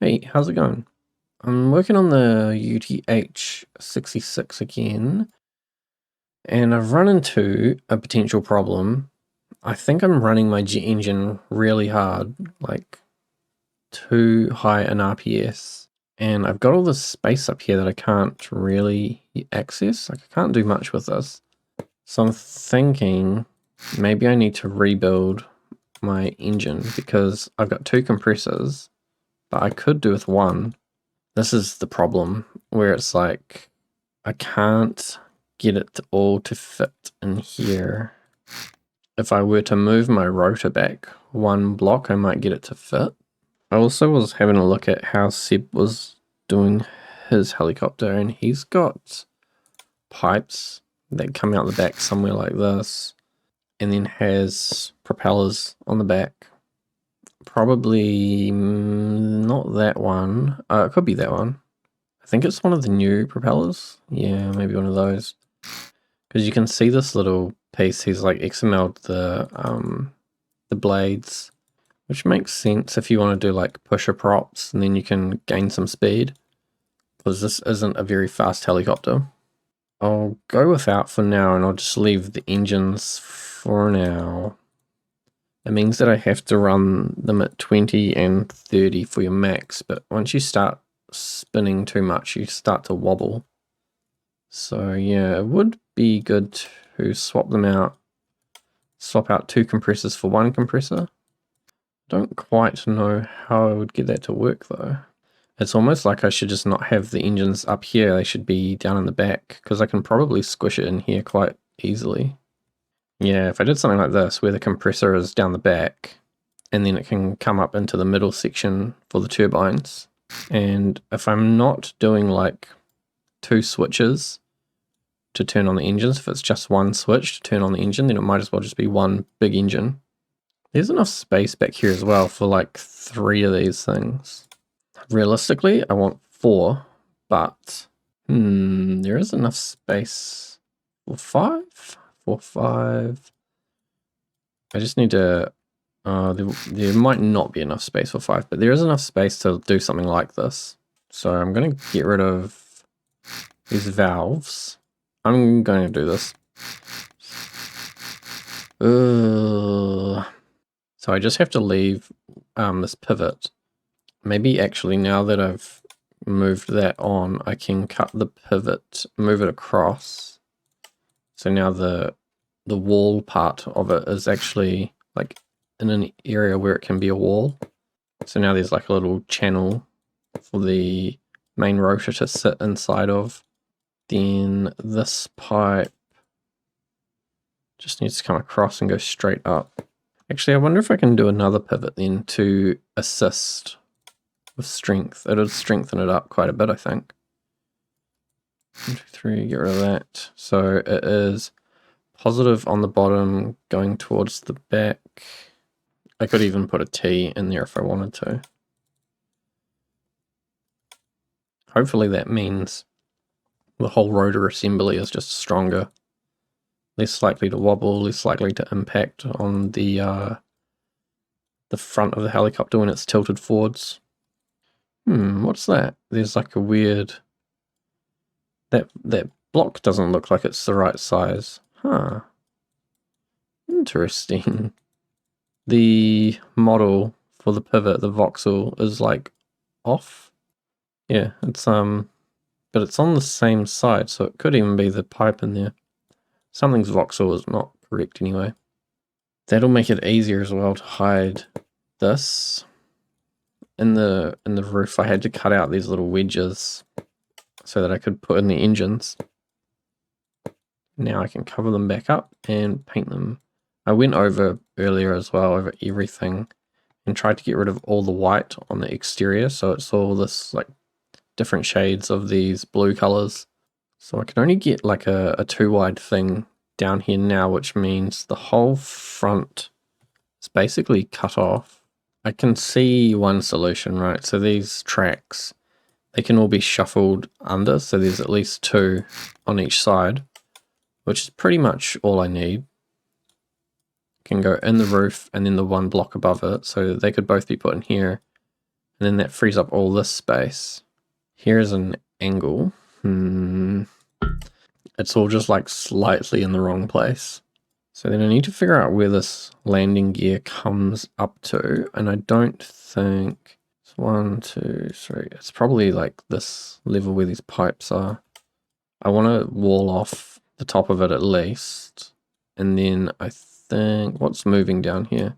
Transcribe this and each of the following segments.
Hey, how's it going? I'm working on the UTH-66 again, and I've run into a potential problem. I think I'm running my jet engine really hard, like too high an RPS, and I've got all this space up here that I can't really access. Like, I can't do much with this. So I'm thinking maybe I need to rebuild my engine because I've got two compressors, but I could do with one. This is the problem where it's like I can't get it all to fit in here. If I were to move my rotor back one block, I might get it to fit. I also was having a look at how Seb was doing his helicopter, and he's got pipes that come out the back somewhere like this, and then has propellers on the back. Probably not that one. It could be that one. I think it's one of the new propellers. Yeah, maybe one of those. Because you can see this little piece. He's like XML'd the blades, which makes sense if you want to do like pusher props, and then you can gain some speed. Because this isn't a very fast helicopter. I'll go without for now, and I'll just leave the engines for now. It means that I have to run them at 20 and 30 for your max, but once you start spinning too much, you start to wobble. So yeah, it would be good to swap them out. Swap out two compressors for one compressor. Don't quite know how I would get that to work though. It's almost like I should just not have the engines up here. They should be down in the back, because I can probably squish it in here quite easily. Yeah, if I did something like this, where the compressor is down the back, and then it can come up into the middle section for the turbines. And if I'm not doing like two switches to turn on the engines, if it's just one switch to turn on the engine, then it might as well just be one big engine. There's enough space back here as well for like 3 of these things. Realistically, I want 4, but there is enough space for 5? For 5. I just need to, there might not be enough space for 5, but there is enough space to do something like this. So I'm going to get rid of these valves. I'm going to do this. So I just have to leave this pivot. Maybe actually now that I've moved that on, I can cut the pivot, move it across. So now the wall part of it is actually like in an area where it can be a wall. So now there's like a little channel for the main rotor to sit inside of. Then this pipe just needs to come across and go straight up. Actually, I wonder if I can do another pivot then to assist with strength. It'll strengthen it up quite a bit, I think. 1, 2, 3, get rid of that. So it is positive on the bottom going towards the back. I could even put a T in there if I wanted to. Hopefully that means the whole rotor assembly is just stronger. Less likely to wobble, less likely to impact on the front of the helicopter when it's tilted forwards. What's that? There's like a weird... That block doesn't look like it's the right size. Huh. Interesting. The model for the pivot, the voxel, is like off. Yeah, it's but it's on the same side, so it could even be the pipe in there. Something's voxel is not correct anyway. That'll make it easier as well to hide this. In the roof, I had to cut out these little wedges so that I could put in the engines. Now I can cover them back up and paint them. I went over earlier as well, over everything, and tried to get rid of all the white on the exterior, so it's all this like different shades of these blue colors. So I can only get like a 2 wide thing down here now, which means the whole front is basically cut off. I can see one solution, right? So these tracks, they can all be shuffled under, so there's at least 2 on each side, which is pretty much all I need. Can go in the roof and then the one block above it, so they could both be put in here. And then that frees up all this space. Here's an angle. It's all just like slightly in the wrong place. So then I need to figure out where this landing gear comes up to. And I don't think it's 1, 2, 3. It's probably like this level where these pipes are. I want to wall off the top of it at least. And then I think, what's moving down here?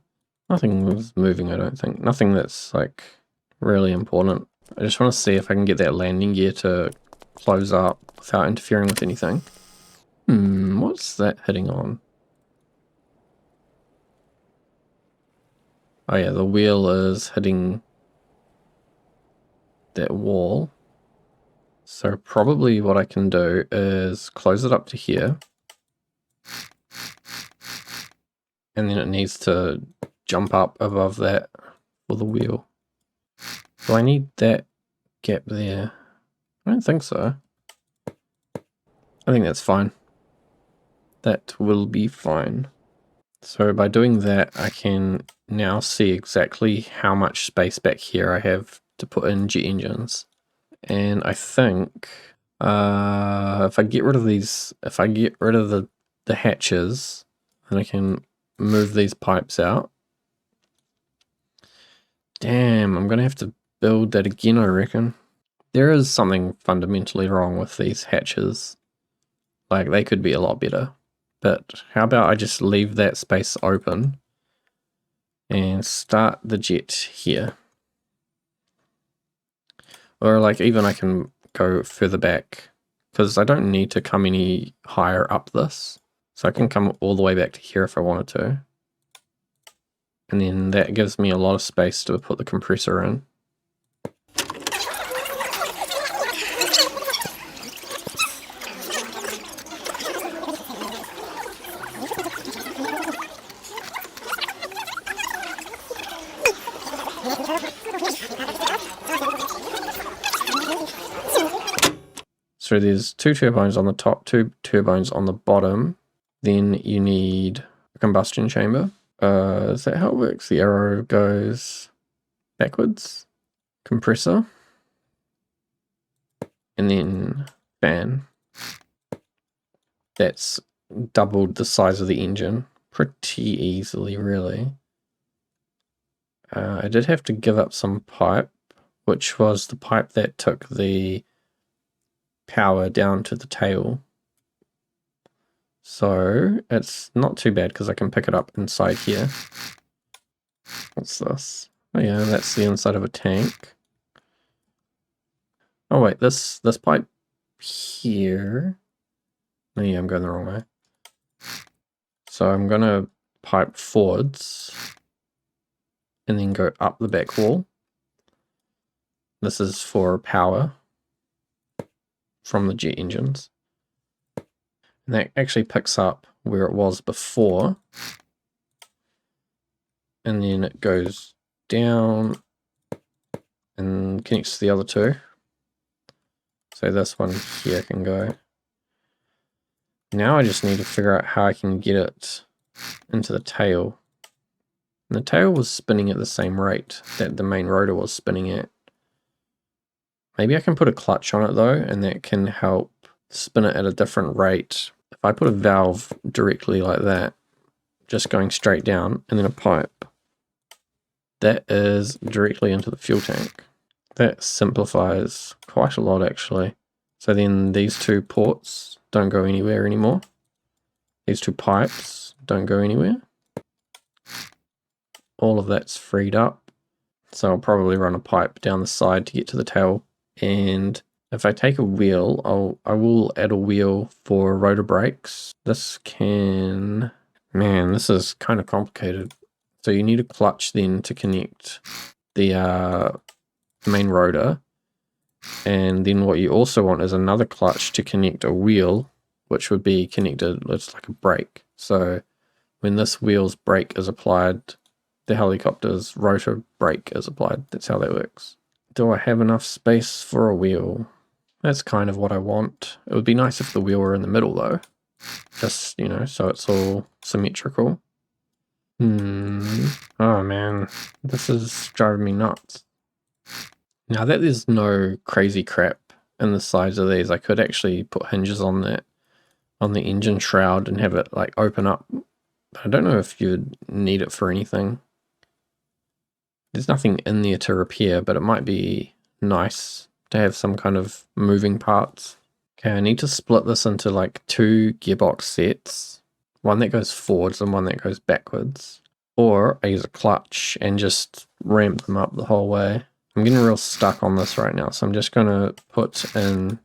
Nothing was moving, I don't think. Nothing that's like really important. I just want to see if I can get that landing gear to close up without interfering with anything. What's that hitting on? Oh yeah, the wheel is hitting that wall. So probably what I can do is close it up to here. And then it needs to jump up above that for the wheel. Do I need that gap there? I don't think so. I think that's fine. That will be fine. So by doing that, I can now see exactly how much space back here I have to put in jet engines. And I think if I get rid of these, if I get rid of the hatches, then I can move these pipes out. Damn, I'm going to have to build that again, I reckon. There is something fundamentally wrong with these hatches. Like, they could be a lot better. But how about I just leave that space open and start the jet here. Or like even I can go further back because I don't need to come any higher up this. So I can come all the way back to here if I wanted to. And then that gives me a lot of space to put the compressor in. So there's 2 turbines on the top, 2 turbines on the bottom. Then you need a combustion chamber. Is that how it works? The arrow goes backwards. Compressor. And then fan. That's doubled the size of the engine pretty easily, really. I did have to give up some pipe, which was the pipe that took the power down to the tail. So it's not too bad because I can pick it up inside here. What's this? Oh yeah, that's the inside of a tank. Oh wait, this pipe here. Oh yeah, I'm going the wrong way. So I'm gonna pipe forwards and then go up the back wall. This is for power from the jet engines. And that actually picks up where it was before. And then it goes down and connects to the other 2. So this one here can go. Now I just need to figure out how I can get it into the tail. And the tail was spinning at the same rate that the main rotor was spinning at. Maybe I can put a clutch on it though, and that can help spin it at a different rate. If I put a valve directly like that, just going straight down, and then a pipe, that is directly into the fuel tank. That simplifies quite a lot actually. So then these 2 ports don't go anywhere anymore. These 2 pipes don't go anywhere. All of that's freed up. So I'll probably run a pipe down the side to get to the tail. And if I take a wheel, I will add a wheel for rotor brakes. This can... Man, this is kind of complicated. So you need a clutch then to connect the main rotor. And then what you also want is another clutch to connect a wheel, which would be connected, it's like a brake. So when this wheel's brake is applied, the helicopter's rotor brake is applied. That's how that works. Do I have enough space for a wheel? That's kind of what I want. It would be nice if the wheel were in the middle though. Just, you know, so it's all symmetrical. Oh man, this is driving me nuts. Now that there's no crazy crap in the sides of these, I could actually put hinges on that, on the engine shroud, and have it like open up. I don't know if you'd need it for anything. There's nothing in there to repair, but it might be nice to have some kind of moving parts. Okay, I need to split this into like 2 gearbox sets. One that goes forwards and one that goes backwards. Or I use a clutch and just ramp them up the whole way. I'm getting real stuck on this right now, so I'm just going to put in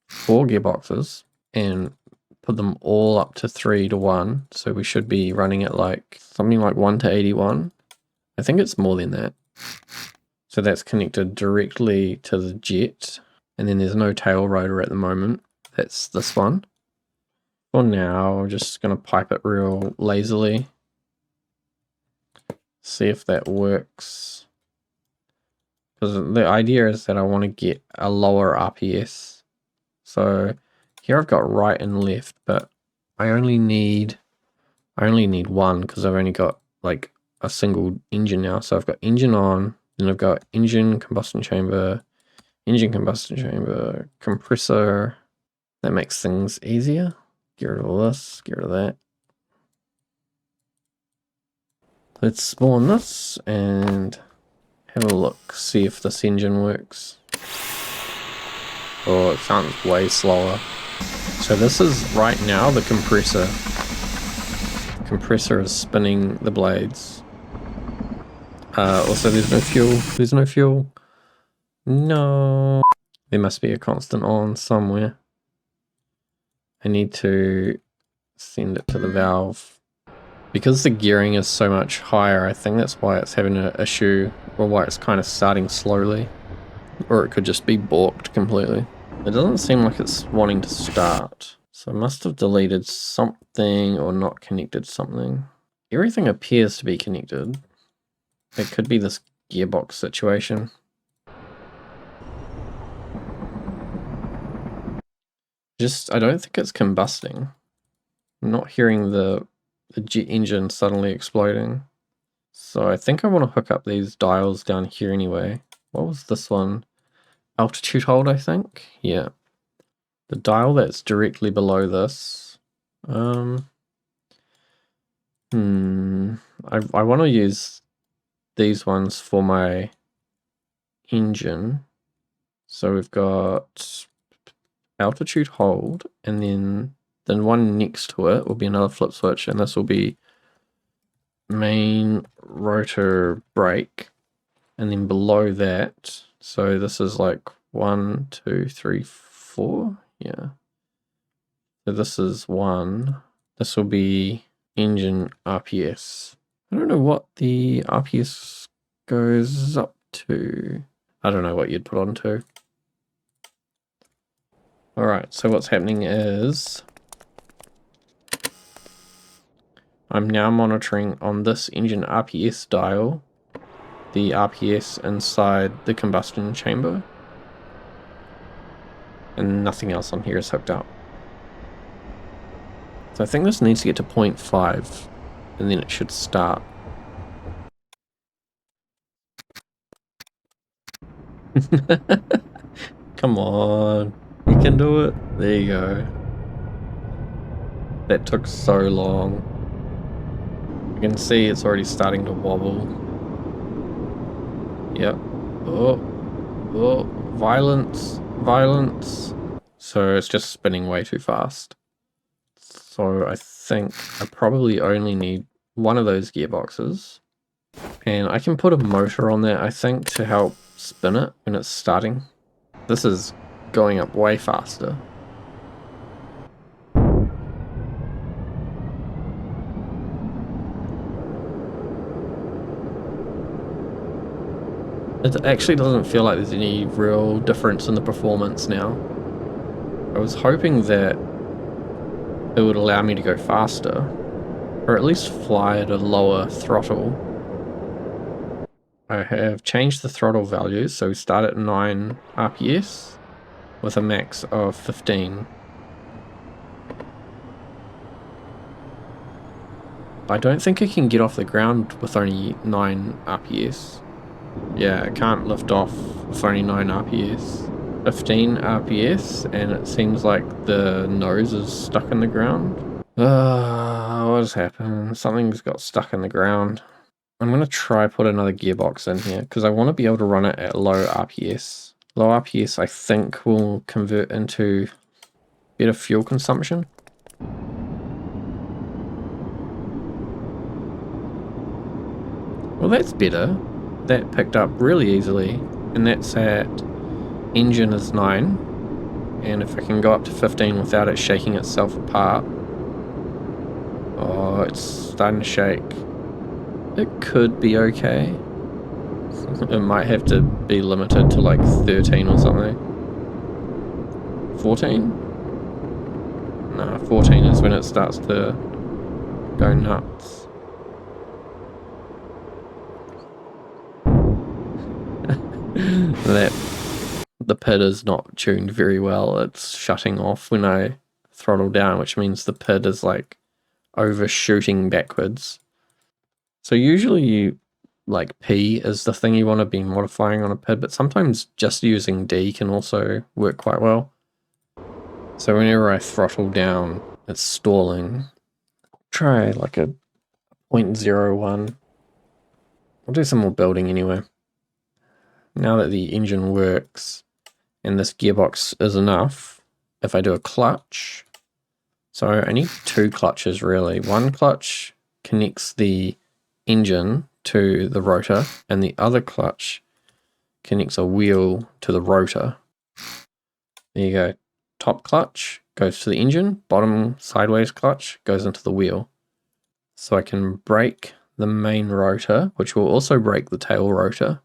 4 gearboxes and put them all up to 3:1. So we should be running at like something like 1:81. I think it's more than that. So that's connected directly to the jet. And then there's no tail rotor at the moment. That's this one. For now, I'm just going to pipe it real lazily. See if that works. Because the idea is that I want to get a lower RPS. So here I've got right and left, but I only need one because I've only got like a single engine now. So I've got engine on, then I've got engine combustion chamber, compressor. That makes things easier. Get rid of all this, get rid of that. Let's spawn this and have a look, see if this engine works. Oh, it sounds way slower. So this is right now the compressor. The compressor is spinning the blades. Also there's no fuel. There's no fuel. No. There must be a constant on somewhere. I need to send it to the valve. Because the gearing is so much higher, I think that's why it's having an issue, or why it's kind of starting slowly. Or it could just be balked completely. It doesn't seem like it's wanting to start. So I must have deleted something or not connected something. Everything appears to be connected. It could be this gearbox situation. I don't think it's combusting. I'm not hearing the jet engine suddenly exploding. So I think I want to hook up these dials down here anyway. What was this one? Altitude hold, I think? Yeah. The dial that's directly below this. I want to use these ones for my engine. So we've got altitude hold, and then one next to it will be another flip switch, and this will be main rotor brake, and then below that, so this is like 1, 2, 3, 4, yeah. So this is 1. This will be engine RPS. I don't know what the RPS goes up to. I don't know what you'd put on to. Alright, so what's happening is I'm now monitoring on this engine RPS dial the RPS inside the combustion chamber, and nothing else on here is hooked up. So I think this needs to get to 0.5 and then it should start. Come on, you can do it. There you go. That took so long. You can see it's already starting to wobble. Yep. Oh, violence. So it's just spinning way too fast. So I think I probably only need one of those gearboxes. And I can put a motor on there, I think, to help spin it when it's starting. This is going up way faster. It actually doesn't feel like there's any real difference in the performance now. I was hoping that it would allow me to go faster, or at least fly at a lower throttle. I have changed the throttle values, so we start at 9 RPS with a max of 15. I don't think I can get off the ground with only 9 RPS. Yeah, it can't lift off for only 9 RPS. 15 RPS, and it seems like the nose is stuck in the ground. What has happened? Something's got stuck in the ground. I'm going to try put another gearbox in here, because I want to be able to run it at low RPS. Low RPS, I think, will convert into better fuel consumption. Well, that's better. That picked up really easily, and that's at engine is 9, and if I can go up to 15 without it shaking itself apart. Oh, it's starting to shake. It could be okay. It might have to be limited to like 13 or something. 14? Nah, 14 is when it starts to go nuts. The PID is not tuned very well. It's shutting off when I throttle down, which means the PID is like overshooting backwards. So usually like P is the thing you want to be modifying on a PID, but sometimes just using D can also work quite well. So whenever I throttle down, it's stalling. Try like a 0.01. I'll do some more building anyway. Now that the engine works and this gearbox is enough, if I do a clutch, so I need 2 clutches really. One clutch connects the engine to the rotor, and the other clutch connects a wheel to the rotor. There you go. Top clutch goes to the engine, bottom sideways clutch goes into the wheel. So I can brake the main rotor, which will also brake the tail rotor.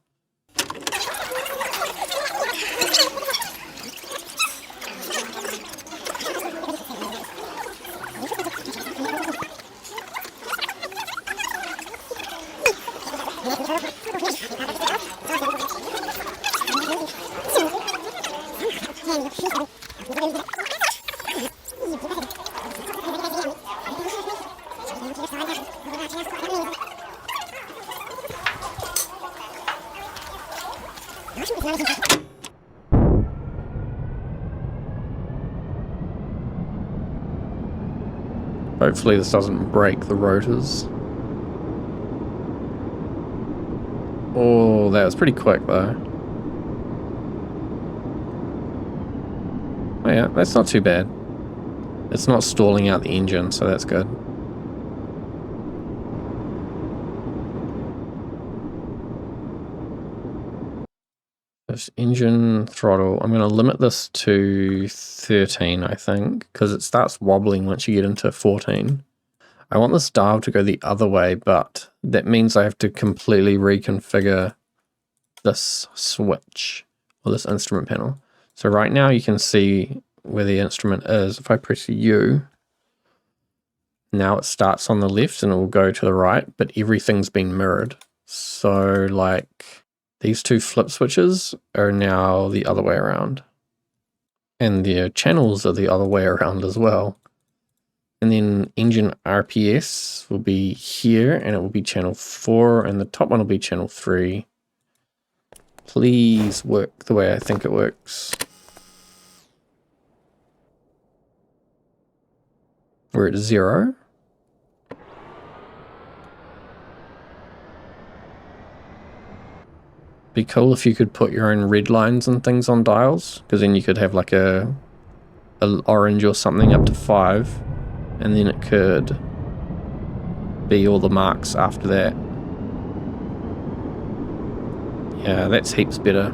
Hopefully this doesn't break the rotors. Oh, that was pretty quick though. Oh yeah, that's not too bad. It's not stalling out the engine, so that's good. This engine throttle, I'm going to limit this to 13, I think, because it starts wobbling once you get into 14. I want this dial to go the other way, but that means I have to completely reconfigure this switch, or this instrument panel. So right now you can see where the instrument is. If I press U, now it starts on the left and it will go to the right, but everything's been mirrored. So like these 2 flip switches are now the other way around. And the channels are the other way around as well. And then engine RPS will be here, and it will be channel 4, and the top one will be channel 3. Please work the way I think it works. We're at 0. Be cool if you could put your own red lines and things on dials, because then you could have like a orange or something up to 5, and then it could be all the marks after that. Yeah, that's heaps better.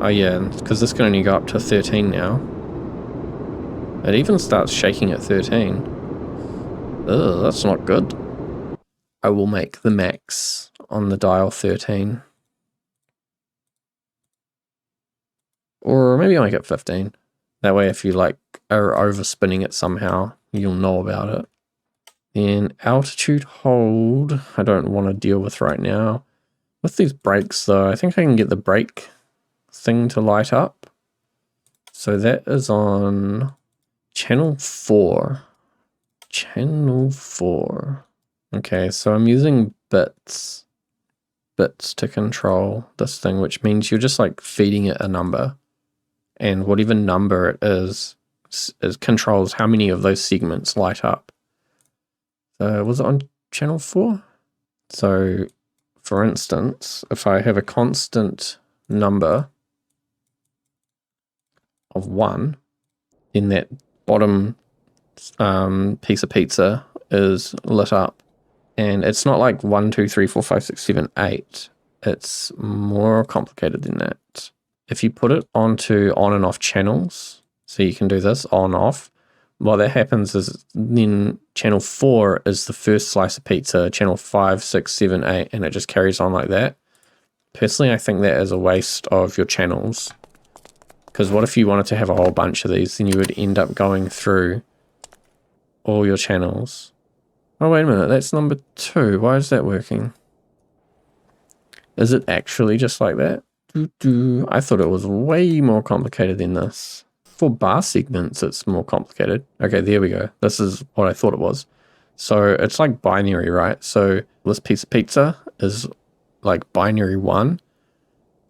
Oh yeah, because this can only go up to 13 now. It even starts shaking at 13. Ugh, that's not good. I will make the max on the dial 13. Or maybe I'll make it 15. That way if you like are overspinning it somehow, you'll know about it. Then altitude hold, I don't want to deal with right now. With these brakes though, I think I can get the brake thing to light up. So that is on channel 4. Channel 4. Okay, so I'm using bits. bits to control this thing, which means you're just like feeding it a number, and whatever number it is controls how many of those segments light up. Was it on channel 4? So for instance, if I have a constant number of 1, then that bottom piece of pizza is lit up. And it's not like 1, 2, 3, 4, 5, 6, 7, 8. It's more complicated than that. If you put it onto on and off channels, so you can do this on off, what that happens is then channel 4 is the first slice of pizza, channel 5, 6, 7, 8, and it just carries on like that. Personally, I think that is a waste of your channels, because what if you wanted to have a whole bunch of these, then you would end up going through all your channels. Oh, wait a minute, that's number 2. Why is that working? Is it actually just like that? I thought it was way more complicated than this. For bar segments, it's more complicated. Okay, there we go. This is what I thought it was. So it's like binary, right? So this piece of pizza is like binary 1,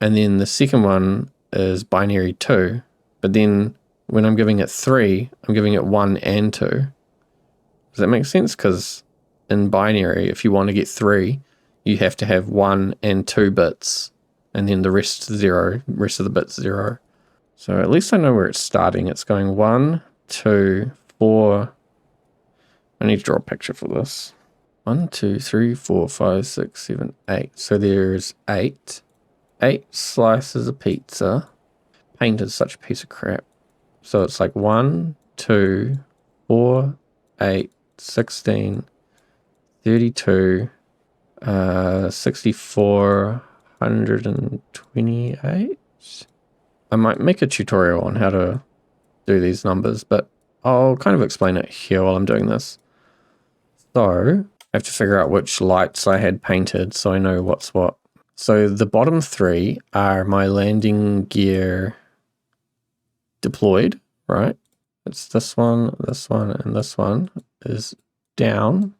and then the second one is binary 2. But then when I'm giving it 3, I'm giving it 1 and 2. Does that make sense? Because in binary, if you want to get 3, you have to have 1 and 2 bits, and then the rest 0, rest of the bits 0. So at least I know where it's starting. It's going 1, 2, 4. I need to draw a picture for this. 1, 2, 3, 4, 5, 6, 7, 8. So there's 8. 8 slices of pizza. Paint is such a piece of crap. So it's like 1, 2, 4, 8, 16, 32, 64, 128. I might make a tutorial on how to do these numbers, but I'll kind of explain it here while I'm doing this. So I have to figure out which lights I had painted so I know what's what. So the bottom 3 are my landing gear deployed, right? It's this one, and this one is down.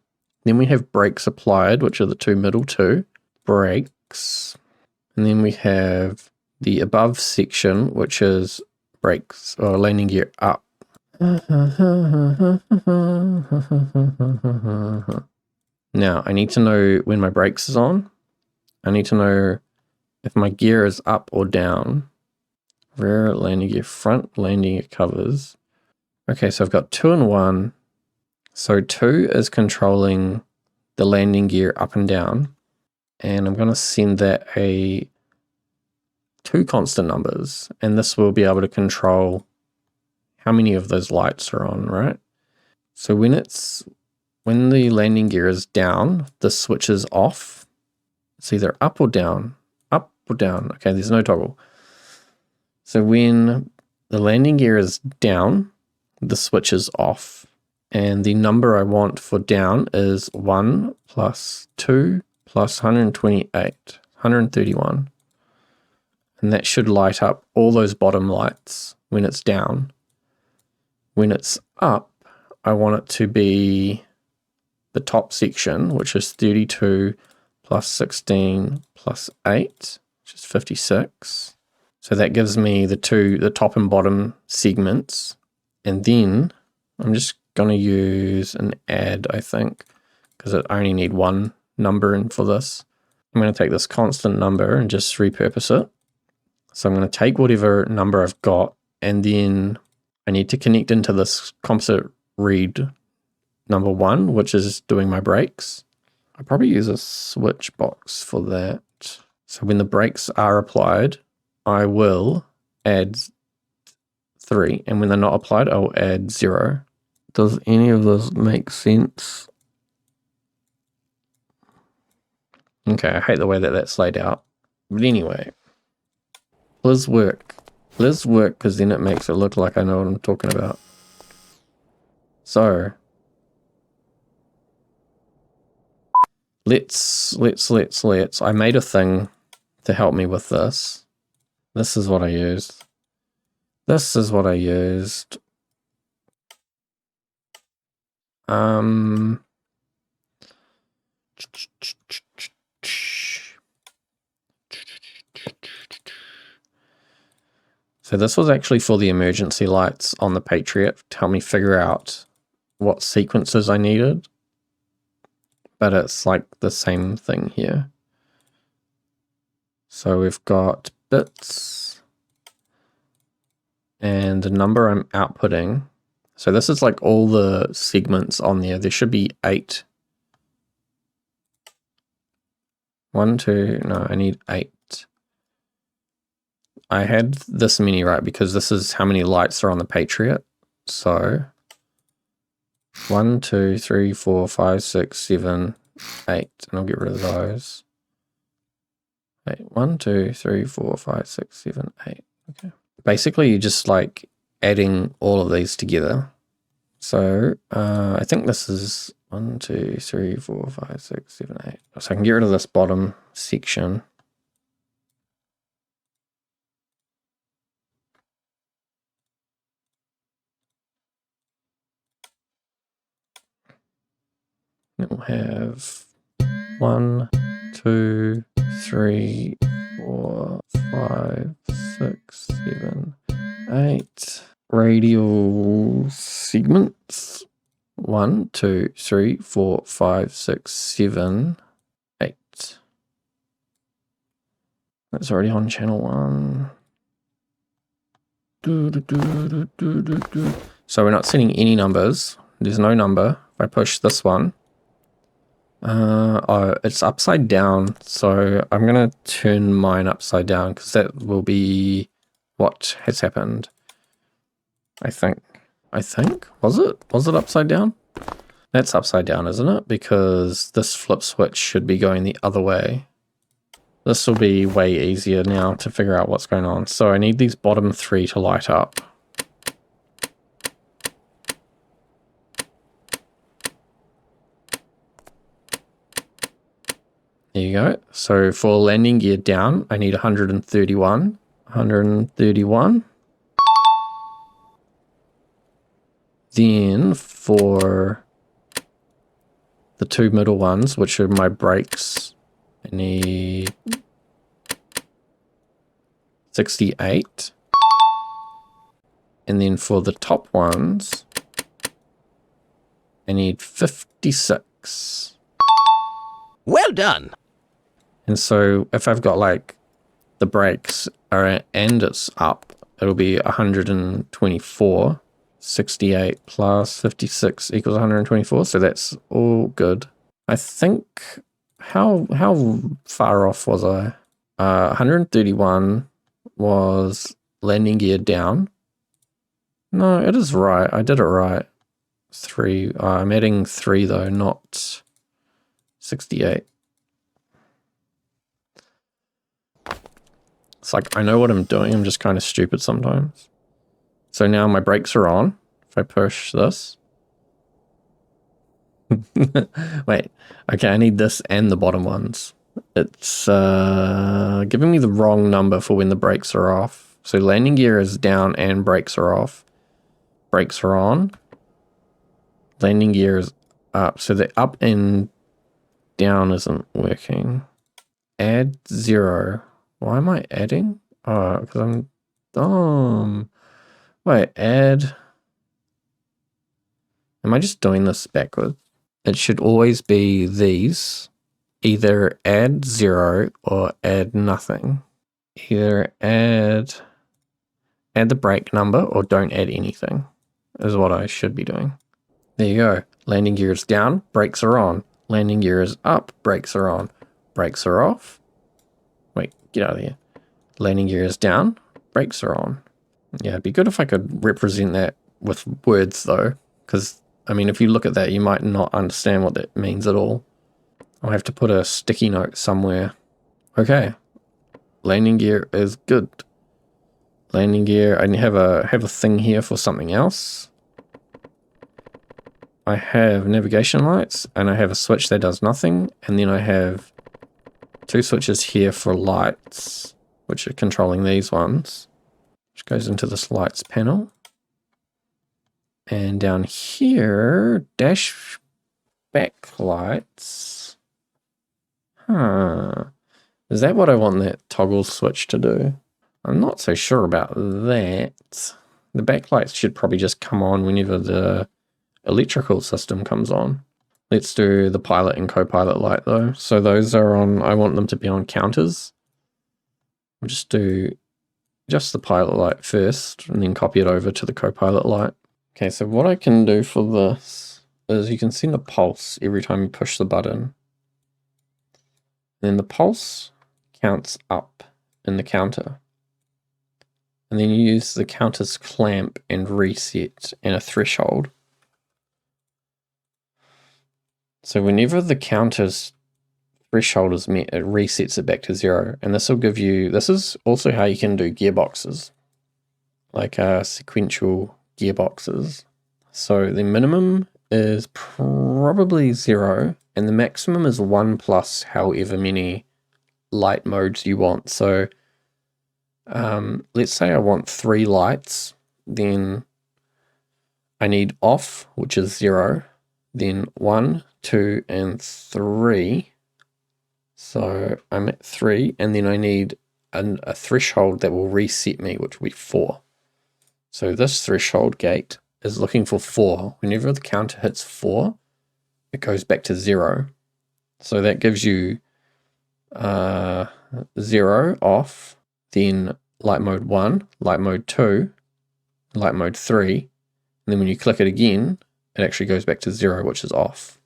Then we have brakes applied, which are the 2 middle 2 brakes. And then we have the above section, which is brakes or landing gear up. Now I need to know when my brakes is on. I need to know if my gear is up or down. Rear landing gear, front landing gear covers. Okay, so I've got 2 and 1. So 2 is controlling the landing gear up and down. And I'm going to send that 2 constant numbers. And this will be able to control how many of those lights are on, right? So when the landing gear is down, the switch is off. It's either up or down. Up or down. Okay, there's no toggle. So when the landing gear is down, the switch is off. And the number I want for down is 1 plus 2 plus 128, 131. And that should light up all those bottom lights when it's down. When it's up, I want it to be the top section, which is 32 plus 16 plus 8, which is 56. So that gives me the top and bottom segments. And then I'm just going to use an add, I think, because I only need one number in for this. I'm going to take this constant number and just repurpose it. So I'm going to take whatever number I've got, and then I need to connect into this composite read number 1, which is doing my brakes. I'll probably use a switch box for that. So when the brakes are applied, I will add 3, and when they're not applied, I'll add 0. Does any of this make sense? Okay, I hate the way that that's laid out. But anyway, let's work. Let's work, because then it makes it look like I know what I'm talking about. So let's. I made a thing to help me with this. This is what I used. So this was actually for the emergency lights on the Patriot to help me figure out what sequences I needed. But it's like the same thing here. So we've got bits and the number I'm outputting. So this is like all the segments on there. There should be 8. 1, 2, no, I need 8. I had this many right because this is how many lights are on the Patriot. So 1, 2, 3, 4, 5, 6, 7, 8. And I'll get rid of those. Wait, 1, 2, 3, 4, 5, 6, 7, 8. Okay. Basically, you're just like adding all of these together. So I think this is 1, 2, 3, 4, 5, 6, 7, 8. So I can get rid of this bottom section. It will have 1, 2, 3, 4, 5, 6, 7, 8 radial segments. 1, 2, 3, 4, 5, 6, 7, 8. That's already on channel 1. So we're not setting any numbers. There's no number. If I push this one, oh, it's upside down. So I'm going to turn mine upside down because that will be what has happened. I think. Was it upside down? That's upside down, isn't it? Because this flip switch should be going the other way. This will be way easier now to figure out what's going on. So I need these bottom 3 to light up. There you go. So for landing gear down, I need 131. 131. Then for the 2 middle ones, which are my brakes, I need 68. And then for the top ones, I need 56. Well done. And so if I've got like the brakes are and it's up, it'll be 124. 68 plus 56 equals 124. So that's all good. I think how far off was I? 131 was landing gear down. No, it is right. I did it right. 3. I'm adding 3 though, not 68. It's like I know what I'm doing. I'm just kind of stupid sometimes. So now my brakes are on. If I push this. Wait. Okay, I need this and the bottom ones. It's giving me the wrong number for when the brakes are off. So landing gear is down and brakes are off. Brakes are on. Landing gear is up. So the up and down isn't working. Add 0. Why am I adding? Oh, because I'm dumb. Wait, add. Am I just doing this backwards? It should always be these. Either add 0 or add nothing. Either add the brake number or don't add anything is what I should be doing. There you go. Landing gear is down, brakes are on. Landing gear is up, brakes are on. Brakes are off. Wait, get out of here. Landing gear is down, brakes are on. Yeah, it'd be good if I could represent that with words though, because I mean, if you look at that, you might not understand what that means at all. I'll have to put a sticky note somewhere. Okay, landing gear is good. Landing gear, I have a thing here for something else. I have navigation lights, and I have a switch that does nothing, and then I have 2 switches here for lights, which are controlling these ones, which goes into this lights panel. And down here, dash backlights. Huh. Is that what I want that toggle switch to do? I'm not so sure about that. The backlights should probably just come on whenever the electrical system comes on. Let's do the pilot and co-pilot light though. So those are on, I want them to be on counters. We'll just do just the pilot light first and then copy it over to the co-pilot light. Okay, so what I can do for this is you can send a pulse every time you push the button. Then the pulse counts up in the counter. And then you use the counter's clamp and reset and a threshold. So whenever the counter's threshold is met, it resets it back to 0. And this will give you, this is also how you can do gearboxes, like sequential gearboxes. So the minimum is probably 0 and the maximum is 1 plus however many light modes you want. So let's say I want 3 lights, then I need off, which is 0, then 1, 2, and 3. So I'm at 3, and then I need a threshold that will reset me, which will be 4. So this threshold gate is looking for 4. Whenever the counter hits 4, it goes back to 0. So that gives you 0 off, then light mode 1, light mode 2, light mode 3, and then when you click it again, it actually goes back to 0, which is off.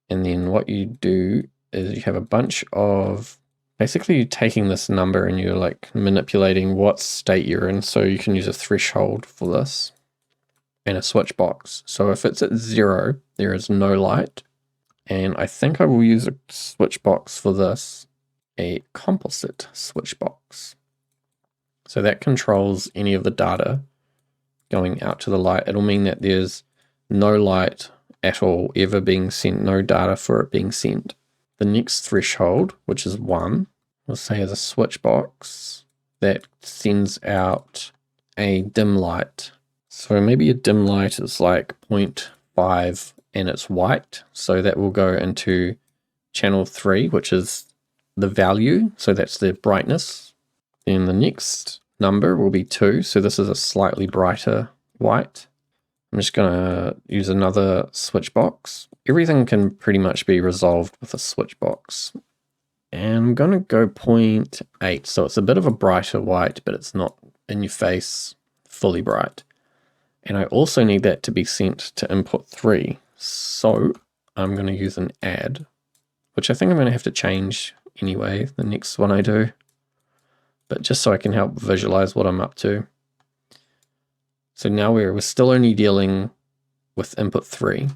And then what you do is you have a bunch of, basically you're taking this number and you're like manipulating what state you're in, so you can use a threshold for this and a switch box. So if it's at 0, there is no light, and I think I will use a switch box for this, a composite switch box. So that controls any of the data going out to the light. It'll mean that there's no light at all ever being sent, no data for it being sent. The next threshold, which is 1, we'll say is a switch box that sends out a dim light. So maybe a dim light is like 0.5 and it's white. So that will go into channel 3, which is the value. So that's the brightness. Then the next number will be 2. So this is a slightly brighter white. I'm just going to use another switch box. Everything can pretty much be resolved with a switch box. And I'm going to go 0.8. So it's a bit of a brighter white, but it's not in your face fully bright. And I also need that to be sent to input 3. So I'm going to use an add, which I think I'm going to have to change anyway, the next one I do. But just so I can help visualize what I'm up to. So now we're still only dealing with input 3.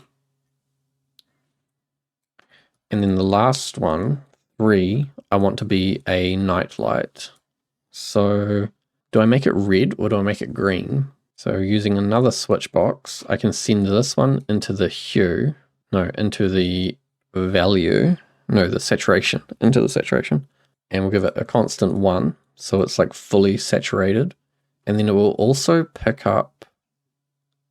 And then the last one, 3, I want to be a night light. So do I make it red or do I make it green? So using another switch box, I can send this one into the hue, into the value, the saturation, into the saturation. And we'll give it a constant 1. So it's like fully saturated. And then it will also pick up,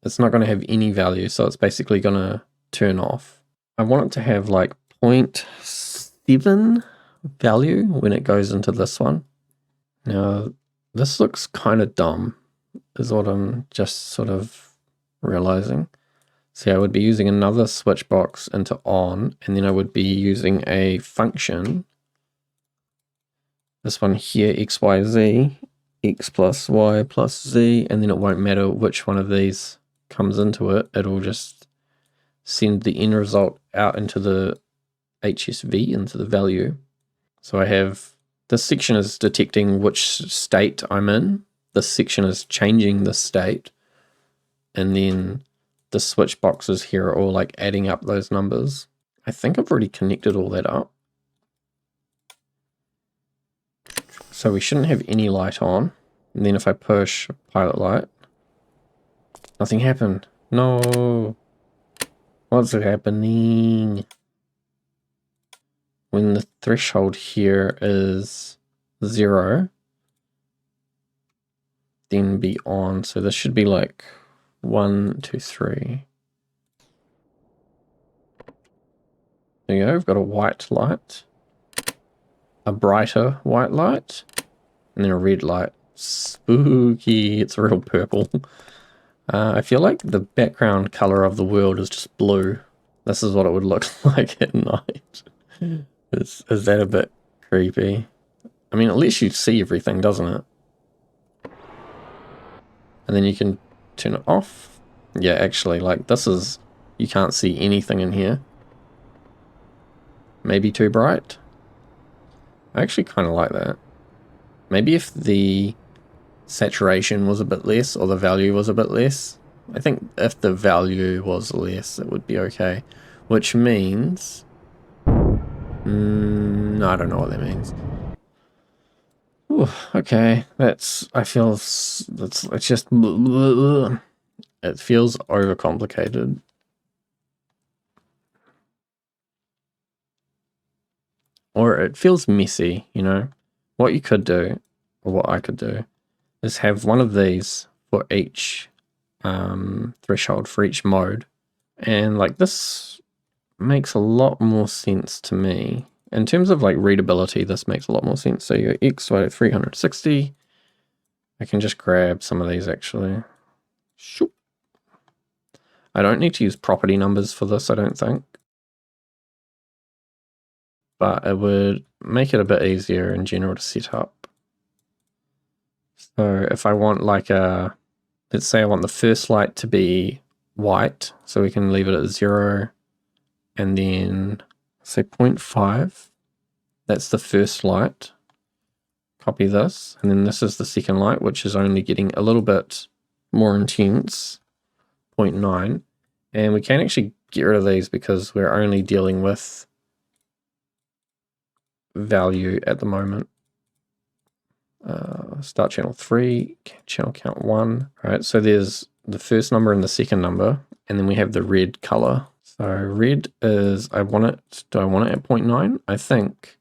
it's not going to have any value, so it's basically going to turn off. I want it to have like 0.7 value when it goes into this one. Now, this looks kind of dumb, is what I'm just sort of realizing. So I would be using another switch box into on, and then I would be using a function. This one here, x, y, z, x plus y plus z, and then it won't matter which one of these comes into it. It'll just send the end result out into the HSV, into the value. So I have, this section is detecting which state I'm in. This section is changing the state. And then the switch boxes here are all like adding up those numbers. I think I've already connected all that up. So we shouldn't have any light on. And then if I push pilot light, nothing happened. No. What's happening? When the threshold here is 0, then be on. So this should be like 1, 2, 3. There you go. We've got a white light, a brighter white light, and then a red light. Spooky. It's real purple. I feel like the background color of the world is just blue. This is what it would look like at night. Is that a bit creepy? I mean, it lets you see everything, doesn't it? And then you can turn it off. Yeah, actually, like this is... You can't see anything in here. Maybe too bright. I actually kind of like that. Maybe if the saturation was a bit less, or the value was a bit less. I think if the value was less, it would be okay. Which means... no, I don't know what that means. Ooh, okay, that's... I feel... it's just... It feels overcomplicated. Or it feels messy, you know? What you could do, or what I could do, is have one of these for each threshold, for each mode. And like this makes a lot more sense to me. In terms of like readability, this makes a lot more sense. So your X, Y 360. I can just grab some of these actually. Shoop. I don't need to use property numbers for this, I don't think. But it would make it a bit easier in general to set up. So if I want like a, let's say I want the first light to be white, so we can leave it at 0, and then say 0.5, that's the first light. Copy this, and then this is the second light, which is only getting a little bit more intense, 0.9, and we can actually get rid of these because we're only dealing with value at the moment. Start channel 3, channel count 1. All right, so there's the first number and the second number, and then we have the red color. So red is, do I want it at 0.9? I think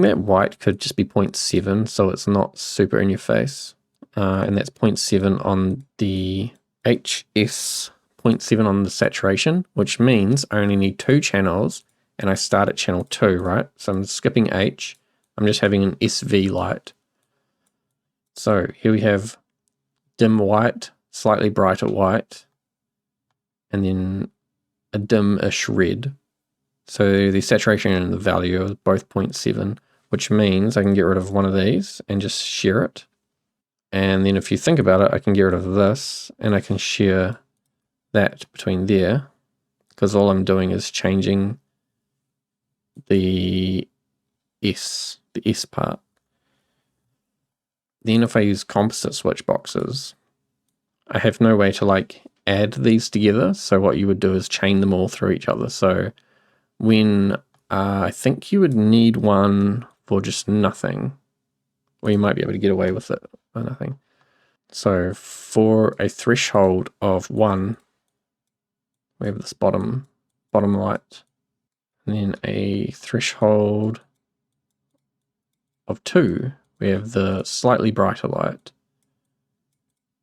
that white could just be 0.7, so it's not super in your face. And that's 0.7 on the HS, 0.7 on the saturation, which means I only need 2 channels, and I start at channel 2, right? So I'm skipping H. I'm just having an SV light. So here we have dim white, slightly brighter white, and then a dim-ish red. So the saturation and the value are both 0.7, which means I can get rid of one of these and just share it. And then if you think about it, I can get rid of this and I can share that between there, because all I'm doing is changing the S part. Then if I use composite switch boxes, I have no way to like add these together. So what you would do is chain them all through each other. So when I think you would need one for just nothing, or you might be able to get away with it for nothing. So for a threshold of 1, we have this bottom light, and then a threshold of 2, we have the slightly brighter light,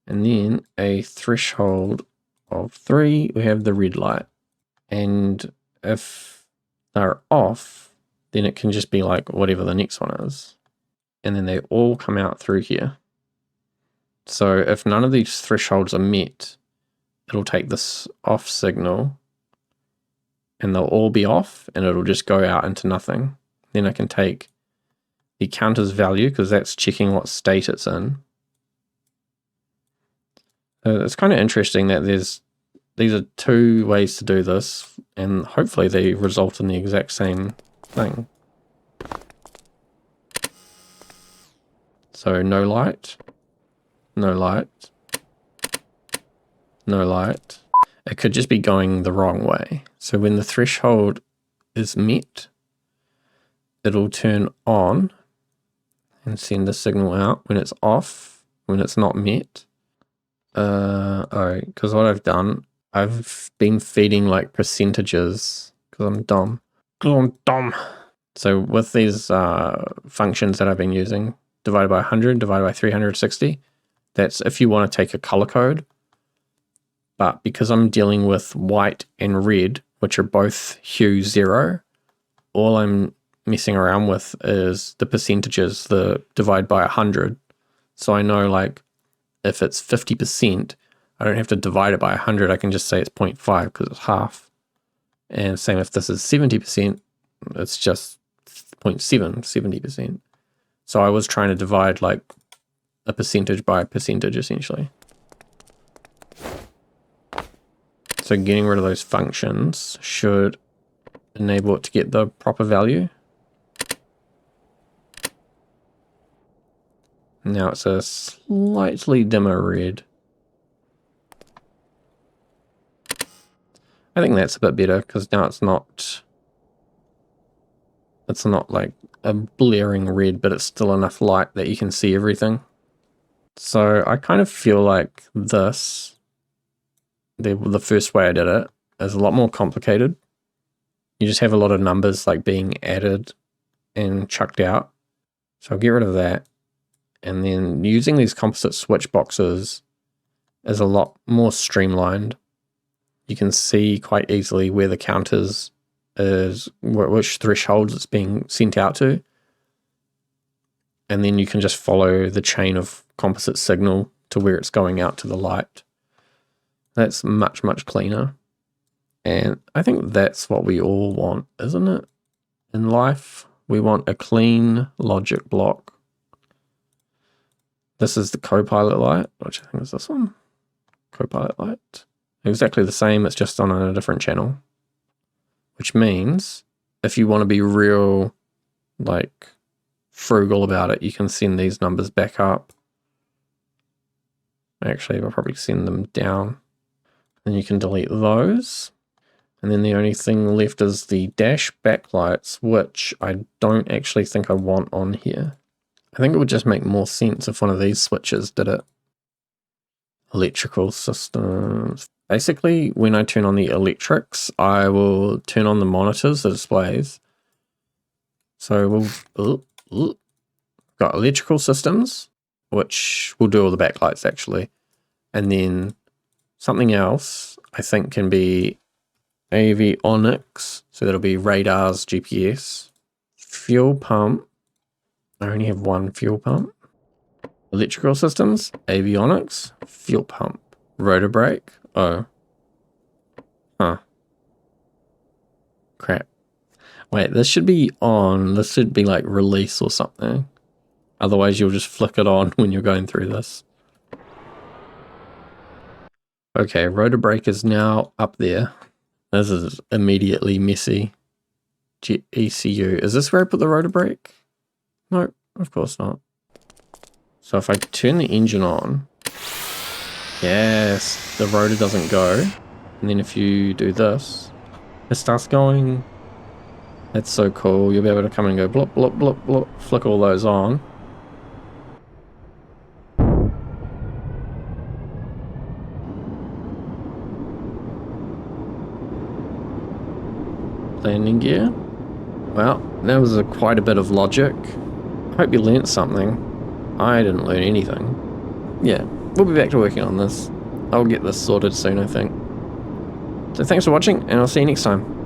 and then a threshold of 3, we have the red light. And if they're off, then it can just be like whatever the next one is, and then they all come out through here. So if none of these thresholds are met, it'll take this off signal and they'll all be off and it'll just go out into nothing. Then I can take the counter's value, because that's checking what state it's in. It's kind of interesting that these are 2 ways to do this, and hopefully they result in the exact same thing. So no light, no light, no light. It could just be going the wrong way. So when the threshold is met, it'll turn on and send the signal out. When it's off, when it's not met. Alright, because what I've done, I've been feeding like percentages, because I'm dumb. So with these functions that I've been using, divided by 100, divided by 360, that's if you want to take a color code. But because I'm dealing with white and red, which are both hue 0, all I'm messing around with is the percentages, the divide by 100. So I know like if it's 50%, I don't have to divide it by 100. I can just say it's 0.5 because it's half. And same if this is 70%, it's just 0.7, 70%. So I was trying to divide like a percentage by a percentage essentially. So getting rid of those functions should enable it to get the proper value. Now it's a slightly dimmer red. I think that's a bit better because now it's not like a blaring red, but it's still enough light that you can see everything. So I kind of feel like this, the first way I did it, is a lot more complicated. You just have a lot of numbers like being added and chucked out. So I'll get rid of that. And then using these composite switch boxes is a lot more streamlined. You can see quite easily where the counters is, which thresholds it's being sent out to. And then you can just follow the chain of composite signal to where it's going out to the light. That's much, much cleaner. And I think that's what we all want, isn't it? In life, we want a clean logic block. This is the Copilot light, which I think is this one. Copilot light. Exactly the same, it's just on a different channel. Which means if you want to be real, like, frugal about it, you can send these numbers back up. Actually, I'll probably send them down. Then you can delete those. And then the only thing left is the dash backlights, which I don't actually think I want on here. I think it would just make more sense if one of these switches did it. Electrical systems. Basically, when I turn on the electrics, I will turn on the monitors, the displays. So we've got electrical systems, which will do all the backlights actually. And then something else I think can be avionics. So that'll be radars, GPS, fuel pump. I only have one fuel pump. Electrical systems, avionics, fuel pump, rotor brake. Oh. Huh. Crap. Wait, this should be on. This should be like release or something. Otherwise you'll just flick it on when you're going through this. Okay, rotor brake is now up there. This is immediately messy. ECU. Is this where I put the rotor brake? No, of course not. So if I turn the engine on, yes, the rotor doesn't go. And then if you do this, it starts going. That's so cool. You'll be able to come and go blop, blop, blop, blop, flick all those on. Landing gear. Well, that was quite a bit of logic. Hope you learnt something. I didn't learn anything. Yeah, we'll be back to working on this. I'll get this sorted soon, I think. So thanks for watching, and I'll see you next time.